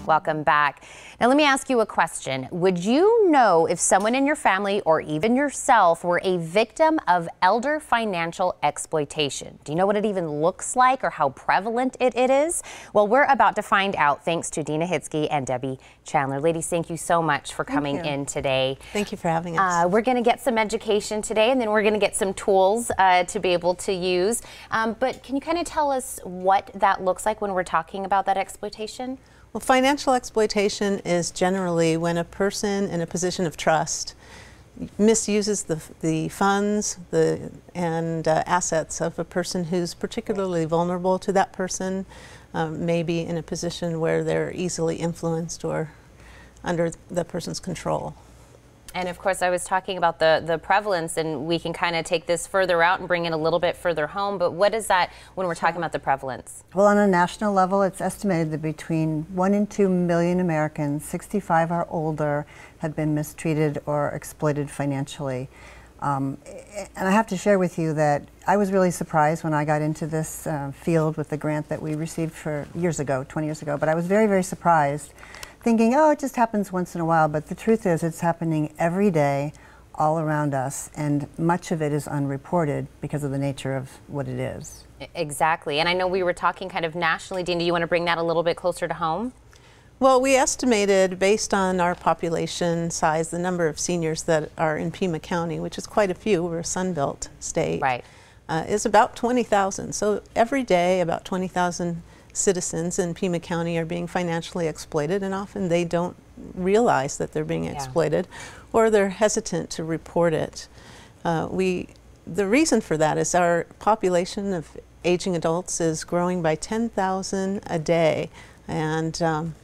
Welcome back. Now let me ask you a question. Would you know if someone in your family or even yourself were a victim of elder financial exploitation? Do you know what it even looks like or how prevalent it is? Well, we're about to find out thanks to Deena Hitzke and Debbie Chandler. Ladies, thank you so much for coming in today. Thank you for having us. We're going to get some education today, and then we're going to get some tools to be able to use. But can you kind of tell us what that looks like when we're talking about that exploitation? Well, financial exploitation is generally when a person in a position of trust misuses the funds and assets of a person who's particularly vulnerable to that person, maybe in a position where they're easily influenced or under the person's control. And of course, I was talking about the prevalence, and we can kind of take this further out and bring it a little bit further home. But what is that when we're talking about the prevalence? Well, on a national level, it's estimated that between 1 and 2 million Americans, 65 or older, have been mistreated or exploited financially. And I have to share with you that I was really surprised when I got into this field with the grant that we received for 20 years ago. But I was very, very surprised, thinking, oh, it just happens once in a while. But the truth is, it's happening every day all around us, and much of it is unreported because of the nature of what it is. Exactly. And I know we were talking kind of nationally. Dean, do you want to bring that a little bit closer to home? Well, we estimated, based on our population size, the number of seniors that are in Pima County, which is quite a few, we're a Sunbelt state, right, is about 20,000. So every day, about 20,000 citizens in Pima County are being financially exploited, and often they don't realize that they're being exploited, or they're hesitant to report it. The reason for that is our population of aging adults is growing by 10,000 a day, and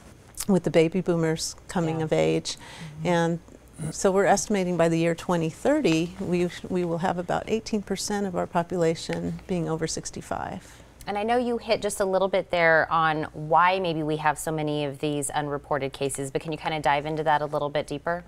with the baby boomers coming of age. And so we're estimating by the year 2030, we will have about 18% of our population being over 65. And I know you hit just a little bit there on why maybe we have so many of these unreported cases, but can you kind of dive into that a little bit deeper?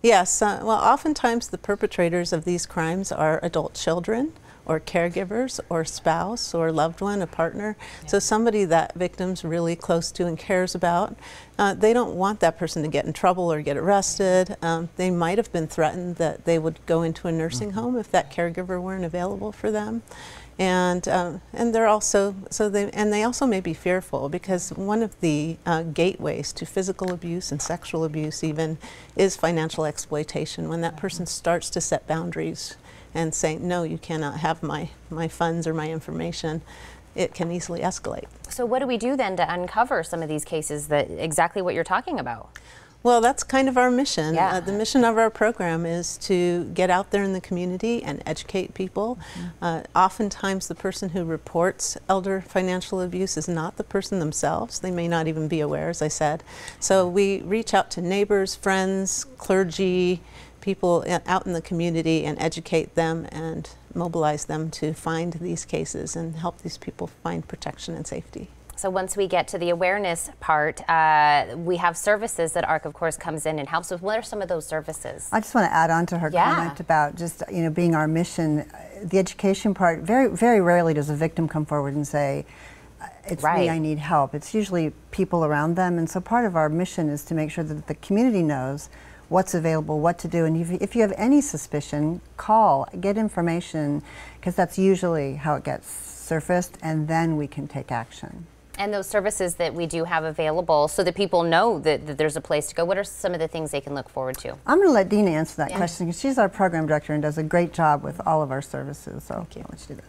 Yes, well, oftentimes the perpetrators of these crimes are adult children, or caregivers, or spouse, or loved one, a partner. So somebody that victim's really close to and cares about. They don't want that person to get in trouble or get arrested. They might have been threatened that they would go into a nursing home if that caregiver weren't available for them. And they're also they also may be fearful, because one of the gateways to physical abuse and sexual abuse even is financial exploitation. When that person starts to set boundaries and say, no, you cannot have my funds or my information, it can easily escalate. So what do we do then to uncover some of these cases, that exactly what you're talking about? Well, that's kind of our mission. The mission of our program is to get out there in the community and educate people. Oftentimes the person who reports elder financial abuse is not the person themselves. They may not even be aware, as I said. So we reach out to neighbors, friends, clergy, people out in the community, and educate them and mobilize them to find these cases and help these people find protection and safety. So once we get to the awareness part, we have services that ARC, of course, comes in and helps with. What are some of those services? I just want to add on to her comment about just, being our mission. The education part, very, very rarely does a victim come forward and say, it's me, I need help. It's usually people around them. And so part of our mission is to make sure that the community knows what's available, what to do, and if you have any suspicion, call, get information, because that's usually how it gets surfaced, and then we can take action. And those services that we do have available, so that people know that there's a place to go, what are some of the things they can look forward to? I'm going to let Deena answer that question, because she's our program director and does a great job with all of our services, so I'll let you do that.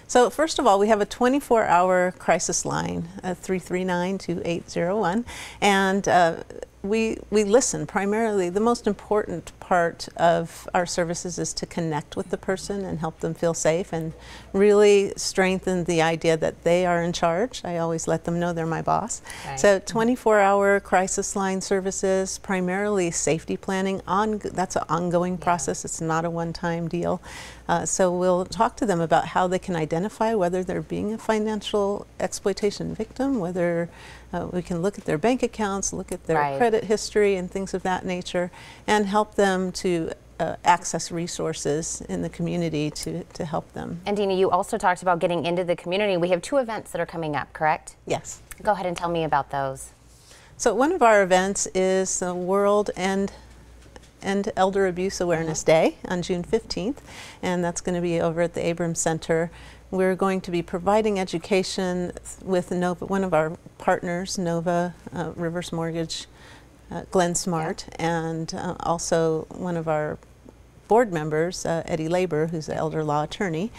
So first of all, we have a 24-hour crisis line, 339-2801, and we listen primarily. The most important part of our services is to connect with the person and help them feel safe, and really strengthen the idea that they are in charge. I always let them know they're my boss. So 24-hour crisis line services, primarily safety planning. That's an ongoing process. It's not a one-time deal. So we'll talk to them about how they can identify whether they're being a financial exploitation victim, whether we can look at their bank accounts, look at their credit history and things of that nature, and help them to access resources in the community to help them. And Deena, you also talked about getting into the community. We have 2 events that are coming up, correct? Yes. Go ahead and tell me about those. So one of our events is the World End Elder Abuse Awareness Day on June 15th, and that's going to be over at the Abrams Center. We're going to be providing education with Nova, one of our partners, Nova Reverse Mortgage, Glenn Smart, and also one of our board members, Eddie Labor, who's an elder law attorney,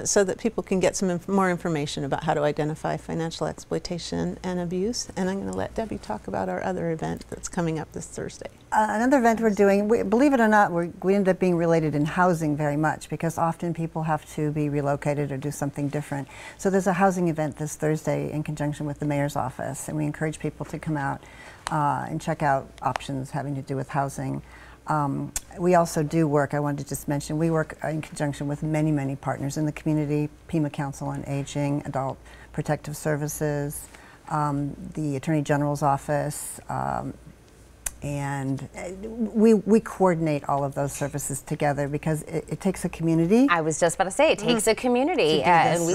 so that people can get some more information about how to identify financial exploitation and abuse. And I'm going to let Debbie talk about our other event that's coming up this Thursday. Another event we're doing, believe it or not, we end up being related in housing very much, because often people have to be relocated or do something different. So there's a housing event this Thursday in conjunction with the mayor's office, and we encourage people to come out and check out options having to do with housing. We also do work, I wanted to just mention, we work in conjunction with many, many partners in the community: Pima Council on Aging, Adult Protective Services, the Attorney General's office, and we coordinate all of those services together, because it takes a community. I was just about to say, it takes a community, and we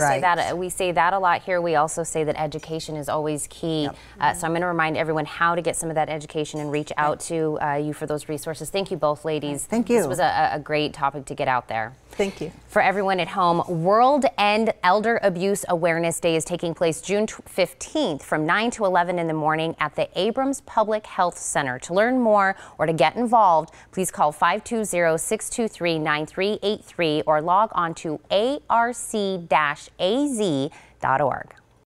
say that a lot here. We also say that education is always key. Yep. So I'm going to remind everyone how to get some of that education and reach out to you for those resources. Thank you both, ladies. Thank you. This was a great topic to get out there. Thank you. For everyone at home, World End Elder Abuse Awareness Day is taking place June 15th from 9 to 11 in the morning at the Abrams Public Health Center. To learn more or to get involved, please call 520-623-9383 or log on to arc-az.org.